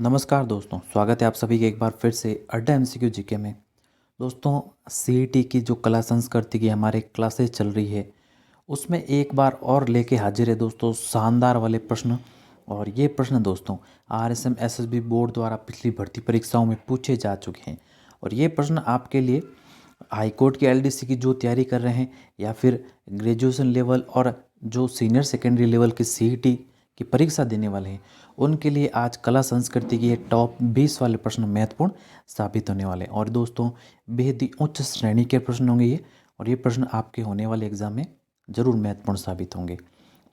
नमस्कार दोस्तों, स्वागत है आप सभी के एक बार फिर से अड्डा एमसीक्यू जीके में। दोस्तों, सीईटी की जो कला संस्कृति की हमारे क्लासेस चल रही है उसमें एक बार और लेके हाजिर है दोस्तों शानदार वाले प्रश्न। और ये प्रश्न दोस्तों आरएसएम एसएसबी बोर्ड द्वारा पिछली भर्ती परीक्षाओं में पूछे जा चुके हैं। और ये प्रश्न आपके लिए हाई कोर्ट की एलडीसी की जो तैयारी कर रहे हैं या फिर ग्रेजुएशन लेवल और जो सीनियर सेकेंडरी लेवल की सीईटी की परीक्षा देने वाले हैं उनके लिए आज कला संस्कृति के ये टॉप 20 वाले प्रश्न महत्वपूर्ण साबित होने वाले हैं। और दोस्तों बेहद ही उच्च श्रेणी के प्रश्न होंगे ये, और ये प्रश्न आपके होने वाले एग्जाम में ज़रूर महत्वपूर्ण साबित होंगे।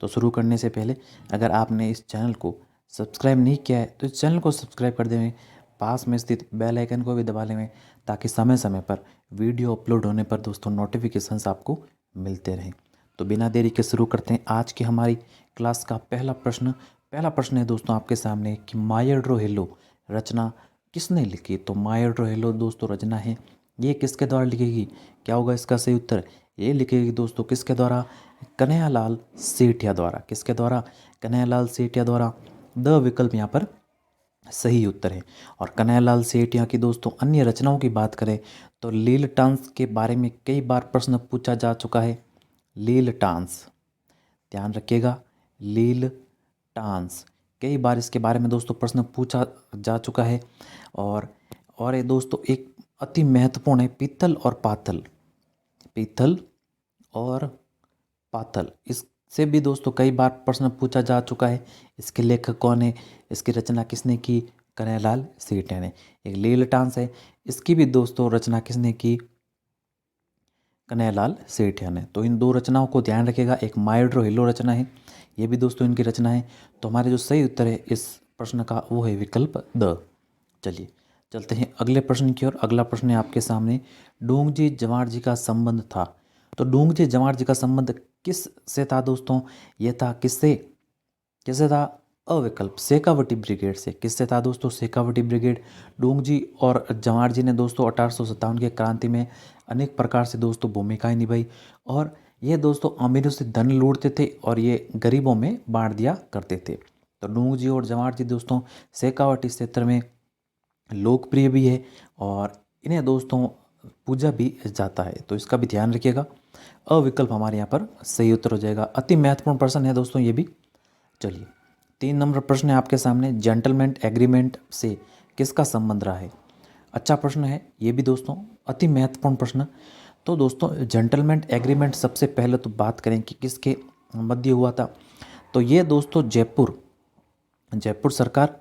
तो शुरू करने से पहले अगर आपने इस चैनल को सब्सक्राइब नहीं किया है तो इस चैनल को सब्सक्राइब कर देवें, पास में स्थित बेल आइकन को भी दबा लें ताकि समय समय पर वीडियो अपलोड होने पर दोस्तों नोटिफिकेशंस आपको मिलते रहें। तो बिना देरी के शुरू करते हैं आज की हमारी क्लास का पहला प्रश्न। पहला प्रश्न है दोस्तों आपके सामने कि मायर्ड्रो हेलो रचना किसने लिखी। तो मायर्ड्रो हेलो दोस्तों रचना है, ये किसके द्वारा लिखेगी? क्या होगा इसका सही उत्तर? ये लिखेगी दोस्तों किसके द्वारा? कन्हैयालाल सेठिया द्वारा। किसके द्वारा? कन्हैयालाल सेठिया द्वारा। द विकल्प यहाँ पर सही उत्तर है। और कन्हैयालाल सेठिया की दोस्तों अन्य रचनाओं की बात करें तो लील टांस के बारे में कई बार प्रश्न पूछा जा चुका है। लील टांस, ध्यान रखिएगा, लील टांस कई बार इसके बारे में दोस्तों प्रश्न पूछा जा चुका है। और ये दोस्तों एक अति महत्वपूर्ण है पीतल और पातल। पीतल और पातल, इससे भी दोस्तों कई बार प्रश्न पूछा जा चुका है। इसके लेखक कौन है, इसकी रचना किसने की? कन्हैयालाल सेठिया ने। एक लील टांस है, इसकी भी दोस्तों रचना किसने की? कन्हैयालाल सेठिया ने। तो इन दो रचनाओं को ध्यान रखिएगा। एक मायर्ड्रो हिलो रचना है, ये भी दोस्तों इनकी रचना है। तो हमारे जो सही उत्तर है इस प्रश्न का वो है विकल्प द। चलिए चलते हैं अगले प्रश्न की ओर। अगला प्रश्न है आपके सामने, डूंगजी जवार जी का संबंध था। तो डूंगजी जवार जी का संबंध किस से था दोस्तों? ये था किससे? किससे था? अविकल्प शेखावटी ब्रिगेड से। किससे था दोस्तों? शेखावटी ब्रिगेड। डूंगजी और जवाहर जी ने दोस्तों 1857 की क्रांति में अनेक प्रकार से दोस्तों भूमिकाएं निभाई। और ये दोस्तों अमीरों से धन लूटते थे और ये गरीबों में बांट दिया करते थे। तो डूंगजी और जवाहर जी दोस्तों शेखावटी क्षेत्र में लोकप्रिय भी है और इन्हें दोस्तों पूजा भी जाता है। तो इसका भी ध्यान रखिएगा। अविकल्प हमारे यहाँ पर सही उत्तर हो जाएगा। अति महत्वपूर्ण प्रश्न है दोस्तों ये भी। चलिए 3 नंबर प्रश्न है आपके सामने, जेंटलमैन एग्रीमेंट से किसका संबंध रहा है? अच्छा प्रश्न है ये भी दोस्तों, अति महत्वपूर्ण प्रश्न। तो दोस्तों जेंटलमैन एग्रीमेंट सबसे पहले तो बात करें कि किसके मध्य हुआ था। तो ये दोस्तों जयपुर जयपुर सरकार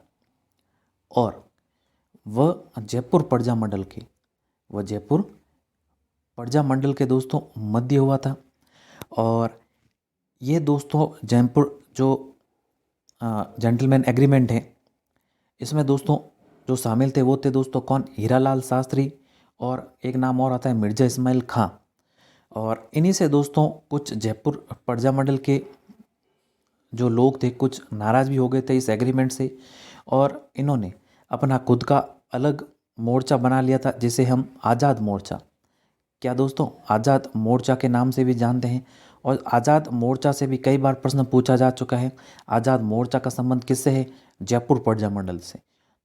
और वह जयपुर प्रजा मंडल के वह जयपुर प्रजा मंडल के दोस्तों मध्य हुआ था। और ये दोस्तों जयपुर जो जेंटलमैन एग्रीमेंट है इसमें दोस्तों जो शामिल थे वो थे दोस्तों कौन? हीरालाल शास्त्री और एक नाम और आता है मिर्ज़ा इस्माइल खां। और इन्हीं से दोस्तों कुछ जयपुर प्रजा मंडल के जो लोग थे कुछ नाराज़ भी हो गए थे इस एग्रीमेंट से, और इन्होंने अपना खुद का अलग मोर्चा बना लिया था जिसे हम आज़ाद मोर्चा, क्या दोस्तों, आज़ाद मोर्चा के नाम से भी जानते हैं। और आज़ाद मोर्चा से भी कई बार प्रश्न पूछा जा चुका है। आज़ाद मोर्चा का संबंध किससे है? जयपुर प्रजा मंडल से।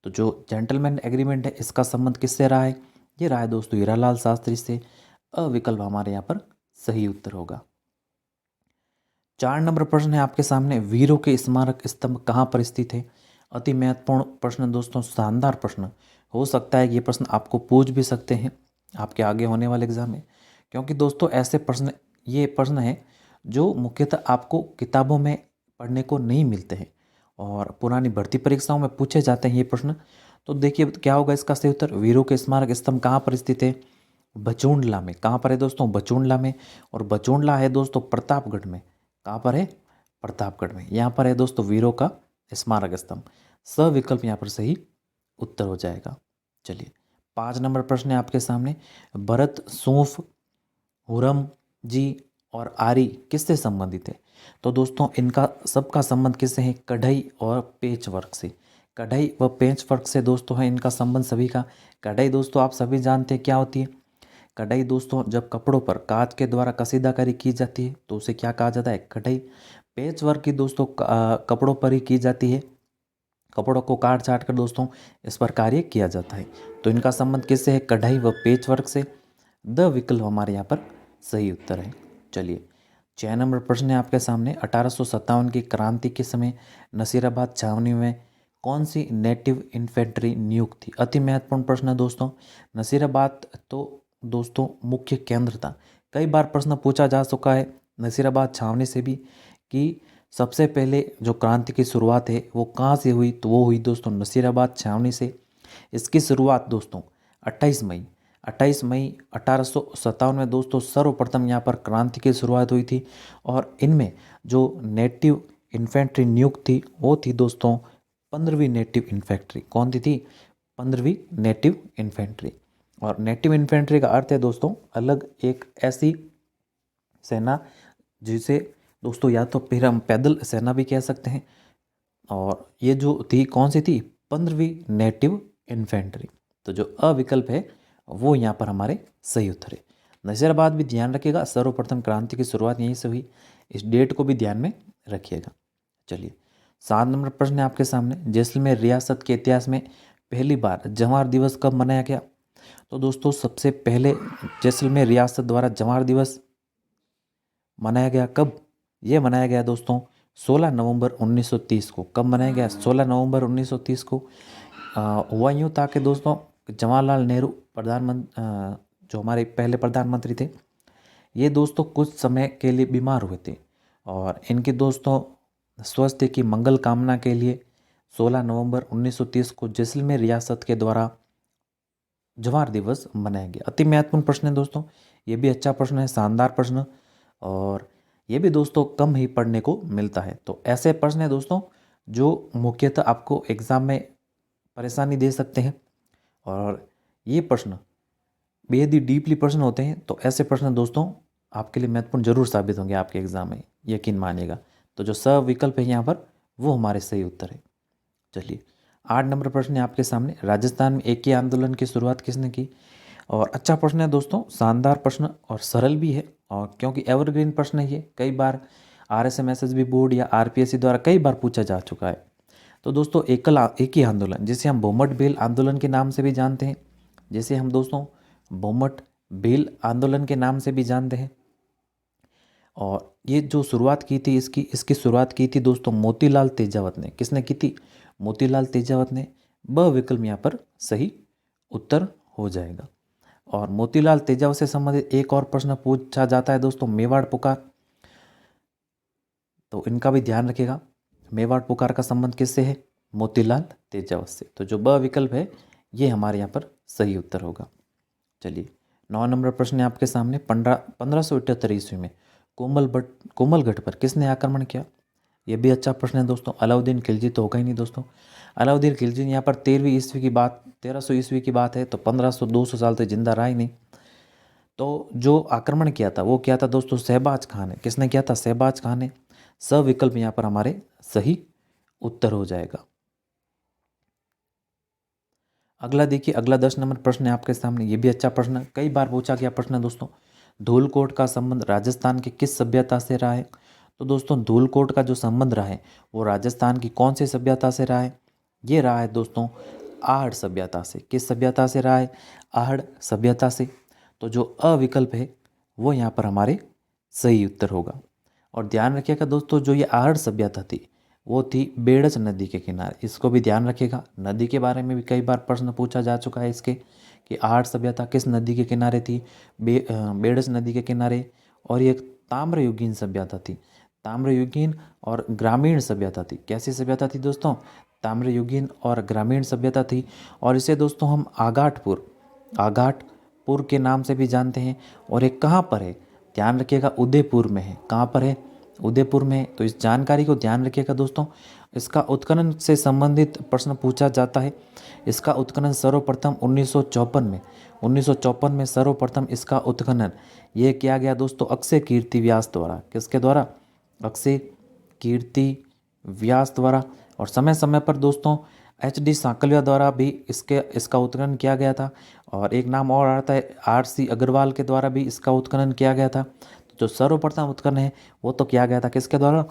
तो जो जेंटलमैन एग्रीमेंट है इसका संबंध किससे रहा है? ये रहा है दोस्तों हीरालाल शास्त्री से। अविकल्प हमारे यहाँ पर सही उत्तर होगा। 4 नंबर प्रश्न है आपके सामने, वीरों के स्मारक स्तंभ कहाँ पर स्थित है? अति महत्वपूर्ण प्रश्न दोस्तों, शानदार प्रश्न। हो सकता है कि ये प्रश्न आपको पूछ भी सकते हैं आपके आगे होने वाले एग्जाम में, क्योंकि दोस्तों ऐसे प्रश्न, ये प्रश्न है जो मुख्यतः आपको किताबों में पढ़ने को नहीं मिलते हैं और पुरानी भर्ती परीक्षाओं में पूछे जाते हैं ये प्रश्न। तो देखिए क्या होगा इसका सही उत्तर। वीरों के स्मारक स्तंभ कहाँ पर स्थित है? बचोंडला में। कहाँ पर है दोस्तों? बचोंडला में। और बचोंडला है दोस्तों प्रतापगढ़ में। कहाँ पर है? प्रतापगढ़ में। यहाँ पर है दोस्तों वीरों का स्मारक स्तंभ। सविकल्प यहाँ पर सही उत्तर हो जाएगा। चलिए 5 नंबर प्रश्न है आपके सामने, भरत, सूफ, हुरम जी और आरी किससे संबंधित है? तो दोस्तों इनका सबका संबंध किससे है? कढ़ाई और पेच वर्क से। कढ़ाई व पेच वर्क से दोस्तों है इनका संबंध सभी का। कढ़ाई दोस्तों आप सभी जानते हैं क्या होती है। कढ़ाई दोस्तों जब कपड़ों पर कांच के द्वारा कसीदाकारी की जाती है तो उसे क्या कहा जाता है? कढ़ाई। पेच वर्क की दोस्तों कपड़ों पर ही की जाती है कपड़ों को काट छाट कर दोस्तों इस पर कार्य किया जाता है। तो इनका संबंध किससे है? कढ़ाई व पेच वर्क से। द विकल्प हमारे यहाँ पर सही उत्तर है। चलिए 6 नंबर प्रश्न है आपके सामने। 1857 की क्रांति के समय नसीराबाद छावनी में कौन सी नेटिव इन्फेंट्री नियुक्त थी? अति महत्वपूर्ण प्रश्न है दोस्तों। नसीराबाद तो दोस्तों मुख्य केंद्र था। कई बार प्रश्न पूछा जा चुका है नसीराबाद छावनी से भी कि सबसे पहले जो क्रांति की शुरुआत है वो कहाँ से हुई? तो वो हुई दोस्तों नसीराबाद छावनी से। इसकी शुरुआत दोस्तों 28 मई 1857 में दोस्तों सर्वप्रथम यहाँ पर क्रांति की शुरुआत हुई थी। और इनमें जो नेटिव इन्फेंट्री नियुक्त थी वो थी दोस्तों 15वीं नेटिव इन्फेंट्री। कौन थी? 15वीं नेटिव इन्फेंट्री। और नेटिव इन्फेंट्री का अर्थ है दोस्तों अलग एक ऐसी सेना जिसे दोस्तों या तो फिर हम पैदल सेना भी कह सकते हैं। और ये जो थी कौन सी थी? 15वीं नेटिव इन्फेंट्री। तो जो अविकल्प है वो यहाँ पर हमारे सही उत्तर है। नसीराबाद भी ध्यान रखिएगा, सर्वप्रथम क्रांति की शुरुआत यहीं से हुई। इस डेट को भी ध्यान में रखिएगा। चलिए 7 नंबर प्रश्न है आपके सामने। जैसलमेर रियासत के इतिहास में पहली बार जवाहर दिवस कब मनाया गया? तो दोस्तों सबसे पहले जैसलमेर रियासत द्वारा जवाहर दिवस मनाया गया कब? ये मनाया गया दोस्तों 16 नवंबर 1930 को। कब मनाया गया? 16 नवंबर 1930 को। हुआ यूँ था कि दोस्तों जवाहरलाल नेहरू प्रधानमंत्री जो हमारे पहले प्रधानमंत्री थे, ये दोस्तों कुछ समय के लिए बीमार हुए थे और इनके दोस्तों स्वास्थ्य की मंगल कामना के लिए 16 नवंबर 1930 को जैसलमेर रियासत के द्वारा जवाहर दिवस मनाया गया। अति महत्वपूर्ण प्रश्न है दोस्तों, ये भी अच्छा प्रश्न है, शानदार प्रश्न, और ये भी दोस्तों कम ही पढ़ने को मिलता है। तो ऐसे प्रश्न है दोस्तों जो मुख्यतः आपको एग्जाम में परेशानी दे सकते हैं और ये प्रश्न बेहद ही डीपली प्रश्न होते हैं। तो ऐसे प्रश्न दोस्तों आपके लिए महत्वपूर्ण जरूर साबित होंगे आपके एग्जाम में, यकीन मानिएगा। तो जो सविकल्प है यहाँ पर वो हमारे सही उत्तर है। चलिए 8 नंबर प्रश्न है आपके सामने। राजस्थान में एक ही आंदोलन की शुरुआत किसने की? और अच्छा प्रश्न है दोस्तों, शानदार प्रश्न और सरल भी है, और क्योंकि एवरग्रीन प्रश्न है ये, कई बार RSMSSB बोर्ड या RPSC द्वारा कई बार पूछा जा चुका है। तो दोस्तों एक ही आंदोलन जिसे हम भूमट बेल आंदोलन के नाम से भी जानते हैं, जिसे हम दोस्तों भूमट बेल आंदोलन के नाम से भी जानते हैं। और ये जो शुरुआत की थी इसकी शुरुआत की थी दोस्तों मोतीलाल तेजावत ने। किसने की थी? मोतीलाल तेजावत ने। ब विकल्प यहाँ पर सही उत्तर हो जाएगा। और मोतीलाल तेजावत से संबंधित एक और प्रश्न पूछा जाता है दोस्तों, मेवाड़ पुकार। तो इनका भी ध्यान रखिएगा, मेवाड़ पुकार का संबंध किससे है? मोतीलाल तेजावत से। तो जो ब विकल्प है ये हमारे यहाँ पर सही उत्तर होगा। चलिए 9 नंबर प्रश्न है आपके सामने। 1578 ईस्वी में कोमलगढ़ पर किसने आक्रमण किया? ये भी अच्छा प्रश्न है दोस्तों। अलाउद्दीन खिलजी तो होगा ही नहीं दोस्तों। अलाउद्दीन खिलजी यहाँ पर 1300 ईस्वी की बात है, तो 1500-200 साल तक जिंदा रहा ही नहीं। तो जो आक्रमण किया था वो क्या था दोस्तों? शहबाज खान ने। किसने किया था? शहबाज खान ने। सविकल्प यहाँ पर हमारे सही उत्तर हो जाएगा। अगला देखिए, अगला 10 नंबर प्रश्न है आपके सामने। ये भी अच्छा प्रश्न, कई बार पूछा गया प्रश्न है दोस्तों। धूलकोट का संबंध राजस्थान की किस सभ्यता से रहा है? तो दोस्तों धूलकोट का जो संबंध रहा है वो राजस्थान की कौन सी सभ्यता से रहा है? ये रहा है दोस्तों आहड़ सभ्यता से। किस सभ्यता से रहा है? आहड़ सभ्यता से। तो जो अविकल्प है वो यहाँ पर हमारे सही उत्तर होगा। और ध्यान रखिएगा दोस्तों, जो ये आहड़ सभ्यता थी वो थी बेड़च नदी के किनारे। इसको भी ध्यान रखिएगा, नदी के बारे में भी कई बार प्रश्न पूछा जा चुका है इसके, कि आहड़ सभ्यता किस नदी के किनारे थी? बेड़च नदी के किनारे। और ये एक ताम्रयुगीन सभ्यता थी। ताम्रयुगीन और ग्रामीण सभ्यता थी। कैसी सभ्यता थी दोस्तों? ताम्रयुगीन और ग्रामीण सभ्यता थी। और इसे दोस्तों हम आगाटपुर के नाम से भी जानते हैं। और ये कहाँ पर है? ध्यान रखिएगा, उदयपुर में है। कहाँ पर है? उदयपुर में। तो इस जानकारी को ध्यान रखिएगा दोस्तों। इसका उत्खनन से संबंधित प्रश्न पूछा जाता है। इसका उत्खनन सर्वप्रथम 1954 में सर्वप्रथम इसका उत्खनन ये किया गया दोस्तों अक्षय कीर्ति व्यास द्वारा। किसके द्वारा? अक्षय कीर्ति व्यास द्वारा। और समय समय पर दोस्तों HD सांकलिया द्वारा भी इसका उत्खनन किया गया था। और एक नाम और आता है RC अग्रवाल के द्वारा भी इसका उत्खनन किया गया था। जो सर्वप्रथम उत्खनन है वो तो किया गया था किसके द्वारा?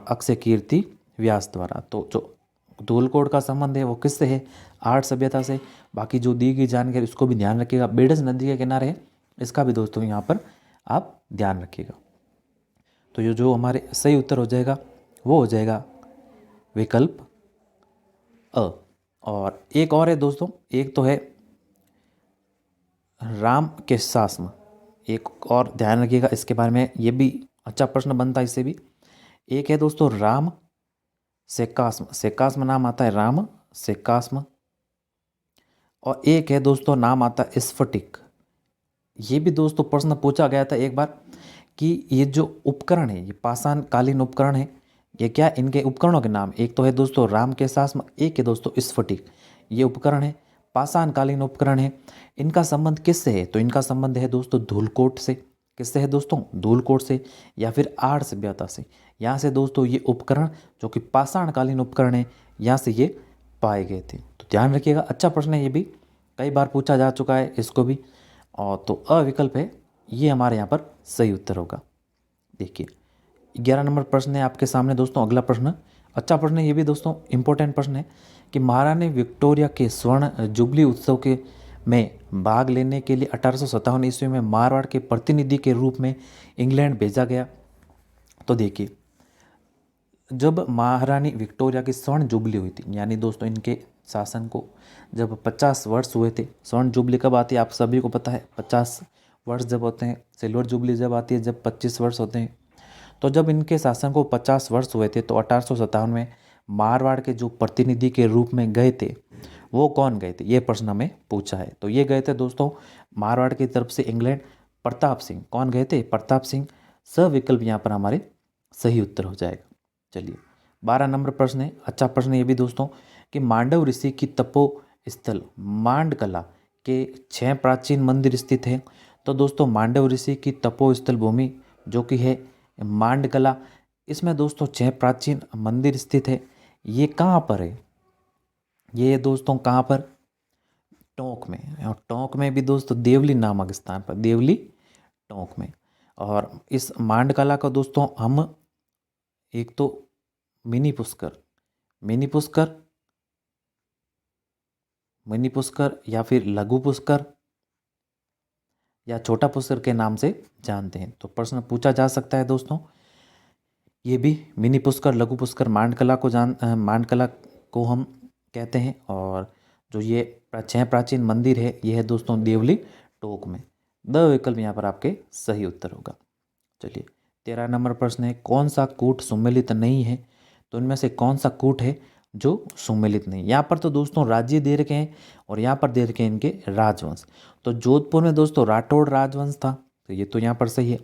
अक्षय कीर्ति व्यास द्वारा। तो जो धूलकोट का संबंध है वो किससे है, आर्य सभ्यता से। बाकी जो दी गई जानकारी उसको भी ध्यान रखिएगा। बेडस नदी के किनारे है, इसका भी दोस्तों यहाँ पर आप ध्यान रखिएगा। तो ये जो हमारे सही उत्तर हो जाएगा वो हो जाएगा विकल्प अ। और एक और है दोस्तों, एक तो है राम के सास्म, एक और ध्यान रखिएगा इसके बारे में, ये भी अच्छा प्रश्न बनता है इससे भी। एक है दोस्तों राम सेकास्म, सेकास्म नाम आता है राम सेकास्म। और एक है दोस्तों नाम आता है स्फटिक। ये भी दोस्तों प्रश्न पूछा गया था एक बार कि ये जो उपकरण है, ये पाषाण कालीन उपकरण है, ये क्या, इनके उपकरणों के नाम, एक तो है दोस्तों राम के सास्म, एक है दोस्तों स्फटिक। ये उपकरण है, पाषाण कालीन उपकरण है। इनका संबंध किससे है, तो इनका संबंध है दोस्तों धूलकोट से। किससे है दोस्तों, धूलकोट से या फिर आर्य सभ्यता से। यहाँ से दोस्तों ये उपकरण जो कि पाषाण कालीन उपकरण है, यहाँ से ये पाए गए थे। तो ध्यान रखिएगा, अच्छा प्रश्न है, ये भी कई बार पूछा जा चुका है इसको भी। और तो अविकल्प है, ये हमारे यहाँ पर सही उत्तर होगा। देखिए 11 नंबर प्रश्न है आपके सामने दोस्तों, अगला प्रश्न अच्छा प्रश्न है ये भी दोस्तों, इंपॉर्टेंट प्रश्न है कि महारानी विक्टोरिया के स्वर्ण जुबली उत्सव के में भाग लेने के लिए 1857 ईस्वी में मारवाड़ के प्रतिनिधि के रूप में इंग्लैंड भेजा गया। तो देखिए जब महारानी विक्टोरिया की स्वर्ण जुबली हुई थी, यानी दोस्तों इनके शासन को जब 50 वर्ष हुए थे। स्वर्ण जुबली कब आती है आप सभी को पता है, 50 वर्ष जब होते हैं। सिल्वर जुबली जब आती है जब 25 वर्ष होते हैं। तो जब इनके शासन को 50 वर्ष हुए थे तो 1857 में मारवाड़ के जो प्रतिनिधि के रूप में गए थे वो कौन गए थे, ये प्रश्न हमें पूछा है। तो ये गए थे दोस्तों मारवाड़ की तरफ से इंग्लैंड, प्रताप सिंह। कौन गए थे, प्रताप सिंह। सविकल्प यहाँ पर हमारे सही उत्तर हो जाएगा। चलिए 12 नंबर प्रश्न है, अच्छा प्रश्न है ये भी दोस्तों कि मांडव ऋषि की तपो स्थल मांडकला के 6 प्राचीन मंदिर स्थित हैं। तो दोस्तों मांडव ऋषि की तपो स्थल भूमि जो कि है मांडकला, इसमें दोस्तों 6 प्राचीन मंदिर स्थित है। ये कहाँ पर है, ये दोस्तों कहाँ पर, टोंक में। और टोंक में भी दोस्तों देवली नामक स्थान पर, देवली टोंक में। और इस मांडकला का दोस्तों हम एक तो mini Pushkar, mini Pushkar, mini Pushkar या फिर लघु पुष्कर या छोटा पुष्कर के नाम से जानते हैं। तो प्रश्न पूछा जा सकता है दोस्तों, ये भी मिनी पुष्कर, लघु पुष्कर, मांडकला को मांडकला को हम कहते हैं। और जो ये 6 प्राचीन मंदिर है ये है दोस्तों देवली टोक में। द विकल्प यहाँ पर आपके सही उत्तर होगा। चलिए 13 नंबर प्रश्न है, कौन सा कूट सुमेलित नहीं है। तो इनमें से कौन सा कूट है जो सुमेलित नहीं। यहाँ पर तो दोस्तों राज्य दे रखे हैं और यहाँ पर दे रखे हैं इनके राजवंश। तो जोधपुर में दोस्तों राठौड़ राजवंश था, तो ये तो यहाँ पर सही है।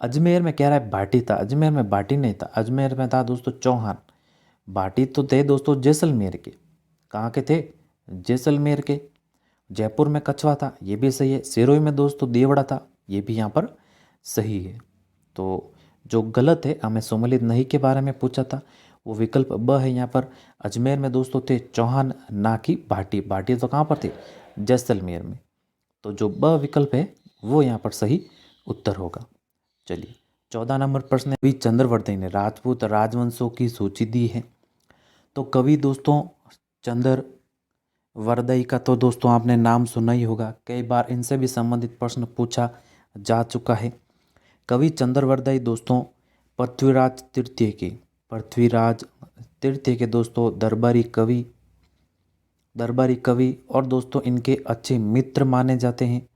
अजमेर में कह रहा है भाटी था, अजमेर में भाटी नहीं था, अजमेर में था दोस्तों चौहान। भाटी तो थे दोस्तों जैसलमेर के, कहाँ के थे, जैसलमेर के। जयपुर में कछवा था, ये भी सही है। सिरोही में दोस्तों देवड़ा था, ये भी यहाँ पर सही है। तो जो गलत है, हमें सुमेलित नहीं के बारे में पूछा था, वो विकल्प ब है यहाँ पर। अजमेर में दोस्तों थे चौहान ना कि भाटी, भाटी तो कहाँ पर थे, जैसलमेर में। तो जो ब विकल्प है वो यहाँ पर सही उत्तर होगा। चलिए 14 नंबर प्रश्न है, कवि चंद्रवर्ती ने राजपूत राजवंशों की सूची दी है। तो कवि दोस्तों चंद्रवर्ती का तो दोस्तों आपने नाम सुना ही होगा, कई बार इनसे भी संबंधित प्रश्न पूछा जा चुका है। कवि चंद्रवर्ती दोस्तों पृथ्वीराज तृतीय के, पृथ्वीराज तृतीय के दोस्तों दरबारी कवि, दरबारी कवि और दोस्तों इनके अच्छे मित्र माने जाते हैं।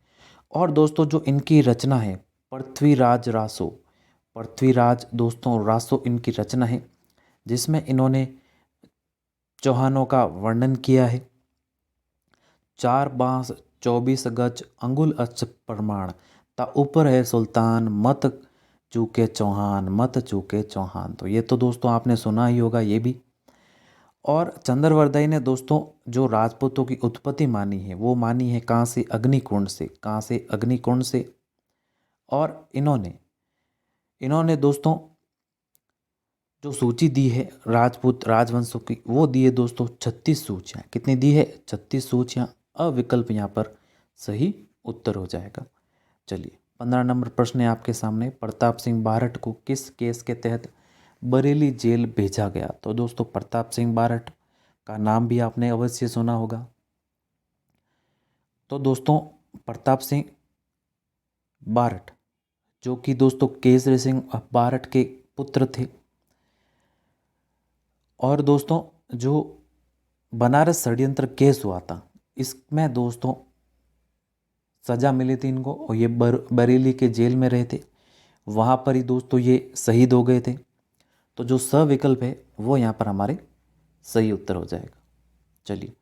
और दोस्तों जो इनकी रचना है पृथ्वीराज रासो, पृथ्वीराज दोस्तों रासो इनकी रचना है, जिसमें इन्होंने चौहानों का वर्णन किया है। 4 बांस 24 गज अंगुल अच प्रमाण ता ऊपर है सुल्तान मत चूके चौहान, मत चूके चौहान। तो ये तो दोस्तों आपने सुना ही होगा ये भी। और चंद्रवर्ती ने दोस्तों जो राजपूतों की उत्पत्ति मानी है वो मानी है कहाँ से, अग्निकुंड से, कहाँ से, अग्निकुंड से। और इन्होंने दोस्तों जो सूची दी है राजपूत राजवंशों की वो दी है दोस्तों 36 सूचियाँ। कितनी दी है, 36 सूचियाँ। अविकल्प यहाँ पर सही उत्तर हो जाएगा। चलिए 15 नंबर प्रश्न है आपके सामने, प्रताप सिंह बारठ को किस केस के तहत बरेली जेल भेजा गया। तो दोस्तों प्रताप सिंह बारठ का नाम भी आपने अवश्य सुना होगा। तो दोस्तों प्रताप सिंह बारठ, जो कि दोस्तों केसरी सिंह बारठ के पुत्र थे। और दोस्तों जो बनारस षड्यंत्र केस हुआ था, इसमें दोस्तों सज़ा मिली थी इनको, और ये बरेली के जेल में रहे थे, वहाँ पर ही दोस्तों ये शहीद हो गए थे। तो जो स विकल्प है वो यहाँ पर हमारे सही उत्तर हो जाएगा। चलिए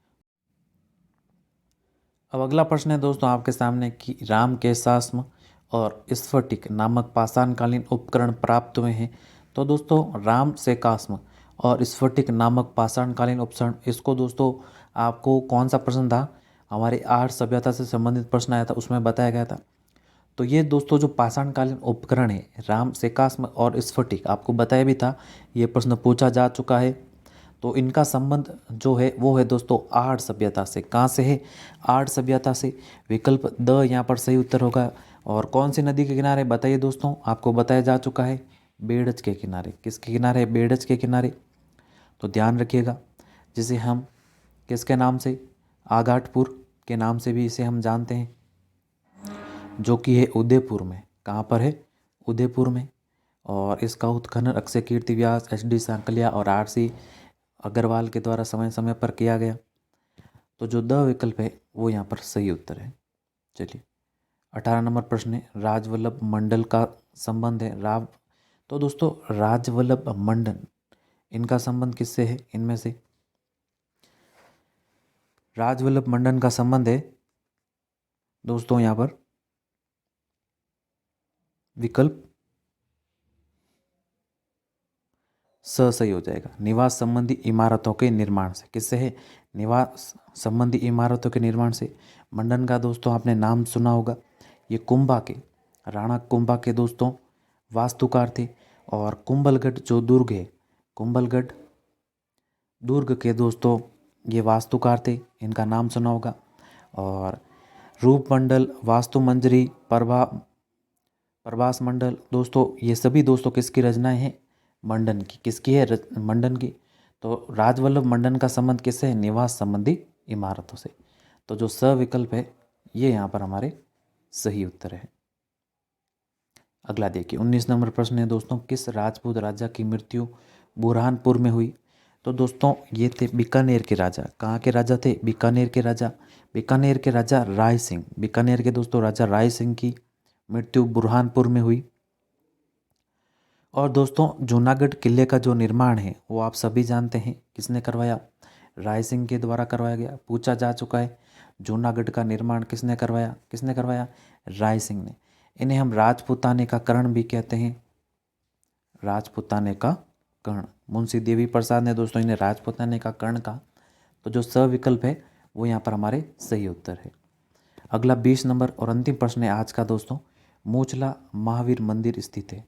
अब अगला प्रश्न है दोस्तों आपके सामने कि राम कैसास्म और स्फटिक नामक पाषाणकालीन उपकरण प्राप्त हुए हैं। तो दोस्तों राम सेकास्म और स्फटिक नामक पाषाणकालीन उपकरण, इसको दोस्तों आपको कौन सा प्रश्न था, हमारे आर्य सभ्यता से संबंधित प्रश्न आया था, उसमें बताया गया था। तो ये दोस्तों जो पाषाणकालीन उपकरण है राम सेकास्म और स्फटिक, आपको बताया भी था, ये प्रश्न पूछा जा चुका है। तो इनका संबंध जो है वो है दोस्तों आर्य सभ्यता से। कहाँ से है? आर्य सभ्यता से। विकल्प द यहाँ पर सही उत्तर होगा। और कौन सी नदी के किनारे बताइए दोस्तों, आपको बताया जा चुका है, बेड़ज के किनारे। किसके किनारे? बेड़ज के किनारे। तो ध्यान रखिएगा, जिसे हम किसके नाम से, आगाटपुर के नाम से भी इसे हम जानते हैं, जो कि है उदयपुर में। कहाँ पर है? उदयपुर में। और इसका उत्खनन अक्षय कीर्ति व्यास, एच.डी. सांकलिया और आर.सी. अग्रवाल के द्वारा समय समय पर किया गया। तो जो द विकल्प है वो यहाँ पर सही उत्तर है। चलिए 18 नंबर प्रश्न है, राजवल्लभ मंडल का संबंध है राव। तो दोस्तों राजवल्लभ मंडल, इनका संबंध किससे है? इनमें से राजवल्लभ मंडल का संबंध है दोस्तों यहाँ पर विकल्प सही हो जाएगा, निवास संबंधी इमारतों के निर्माण से। किससे है? निवास संबंधी इमारतों के निर्माण से। मंडन का दोस्तों आपने नाम सुना होगा, ये कुंभा के, राणा कुंभा के दोस्तों वास्तुकार थे। और कुंभलगढ़ जो दुर्ग है, कुंभलगढ़ दुर्ग के दोस्तों ये वास्तुकार थे, इनका नाम सुना होगा। और रूपमंडल, वास्तुमंजरी, प्रभास मंडल, दोस्तों ये सभी दोस्तों किसकी रचनाएं हैं? मंडन की। किसकी है? मंडन की। तो राजवल्लभ मंडन का संबंध किससे है? निवास संबंधी इमारतों से। तो जो स विकल्प है ये यहाँ पर हमारे सही उत्तर है। अगला देखिए 19 नंबर प्रश्न है दोस्तों, किस राजपूत राजा की मृत्यु बुरहानपुर में हुई? तो दोस्तों ये थे बीकानेर के राजा। कहाँ के राजा थे? बीकानेर के राजा। बीकानेर के राजा राय सिंह, बीकानेर के दोस्तों राजा राय सिंह की मृत्यु बुरहानपुर में हुई। और दोस्तों जूनागढ़ किले का जो निर्माण है वो आप सभी जानते हैं किसने करवाया? राय सिंह के द्वारा करवाया गया। पूछा जा चुका है जूनागढ़ का निर्माण किसने करवाया? किसने करवाया? राय सिंह ने। इन्हें हम राजपूताने का कर्ण भी कहते हैं, राजपूताने का कर्ण। मुंशी देवी प्रसाद ने दोस्तों इन्हें राजपूताने का कर्ण कहा। तो जो स विकल्प है वो यहाँ पर हमारे सही उत्तर है। अगला 20 नंबर और अंतिम प्रश्न है आज का दोस्तों, मूछला महावीर मंदिर स्थित है।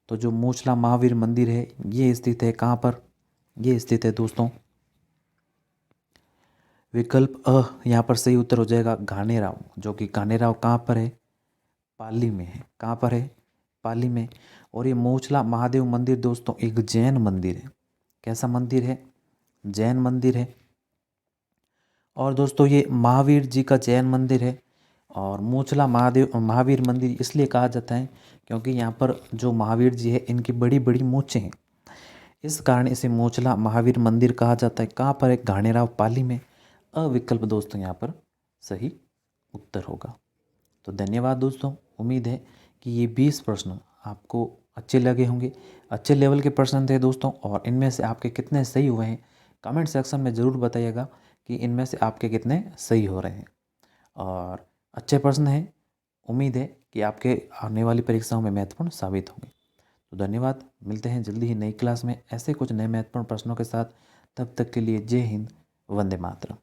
तो जो मूछला महावीर मंदिर है ये स्थित है कहाँ पर? ये स्थित है दोस्तों विकल्प अ यहाँ पर सही उत्तर हो जाएगा घानेराव, जो कि घानेराव कहाँ पर है? पाली में है। कहाँ पर है? पाली में। और ये मूछला महादेव मंदिर दोस्तों एक जैन मंदिर है। कैसा मंदिर है? जैन मंदिर है। और दोस्तों ये महावीर जी का जैन मंदिर है। और मूछला महावीर मंदिर इसलिए कहा जाता है क्योंकि यहाँ पर जो महावीर जी है इनकी बड़ी बड़ी मूछें हैं, इस कारण इसे मूछला महावीर मंदिर कहा जाता है। कहाँ पर है? घाणेराव पाली में। अविकल्प दोस्तों यहाँ पर सही उत्तर होगा। तो धन्यवाद दोस्तों, उम्मीद है कि ये 20 प्रश्न आपको अच्छे लगे होंगे। अच्छे लेवल के प्रश्न थे दोस्तों, और इनमें से आपके कितने सही हुए हैं कमेंट सेक्शन में ज़रूर बताइएगा कि इनमें से आपके कितने सही हो रहे हैं। और अच्छे प्रश्न हैं, उम्मीद है कि आपके आने वाली परीक्षाओं में महत्वपूर्ण साबित होंगे। तो धन्यवाद, मिलते हैं जल्दी ही नई क्लास में ऐसे कुछ नए महत्वपूर्ण प्रश्नों के साथ। तब तक के लिए जय हिंद, वंदे मातरम।